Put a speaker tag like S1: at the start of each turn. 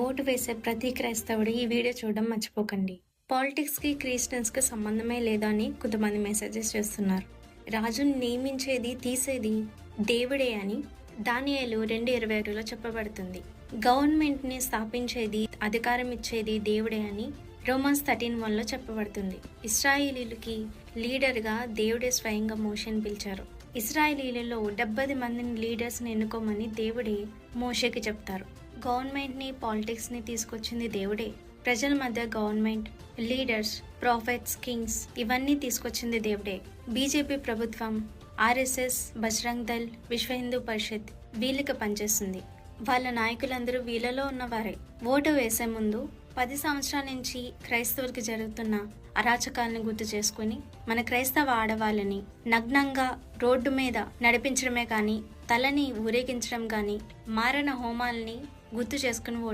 S1: Vote వేసే ప్రతి క్రైస్తవుడు ఈ వీడియో చూడడం మర్చిపోకండి. పాలిటిక్స్‌కి, క్రిస్టియన్స్‌కి సంబంధమే లేదా అని కొంతమంది మెసేజెస్ చేస్తున్నారు. రాజుని నియమించేది, తీసేది దేవుడే అని దానియేలు 2:22లో చెప్పబడుతుంది. గవర్నమెంట్‌ని స్థాపించేది, అధికారం ఇచ్చేది దేవుడే అని రోమన్స్ 13:1లో చెప్పబడుతుంది. ఇశ్రాయేలీయులకి లీడర్‌గా దేవుడే స్వయంగా మోషేని పిలిచారు. ఇశ్రాయేలీయులలో 70 మందిని లీడర్స్‌ని ఎన్నుకోమని దేవుడే మోషేకి చెప్తారు. గవర్నమెంట్‌ని, పాలిటిక్స్‌ని తీసుకొచ్చింది దేవుడే. ప్రజల మధ్య గవర్నమెంట్, లీడర్స్, ప్రాఫెట్స్, కింగ్స్ ఇవన్నీ తీసుకొచ్చింది దేవుడే. బీజేపీ ప్రభుత్వం, ఆర్ఎస్ఎస్, బజరంగ్ దళ్, విశ్వ హిందూ పరిషత్ వీళ్ళకి పనిచేస్తుంది. వాళ్ళ నాయకులందరూ వీళ్ళలో ఉన్నవారే. ఓటు వేసే ముందు 10 సంవత్సరాల నుంచి క్రైస్తవులకి జరుగుతున్న అరాచకాలను గుర్తు చేసుకుని మన క్రైస్తవ ఆడవాళ్ళని నగ్నంగా రోడ్డు మీద నడిపించడమే కానీ, తలని ఊరేగించడం కానీ, మారణ హోమాలని గుర్తు చేసుకుని ఓటు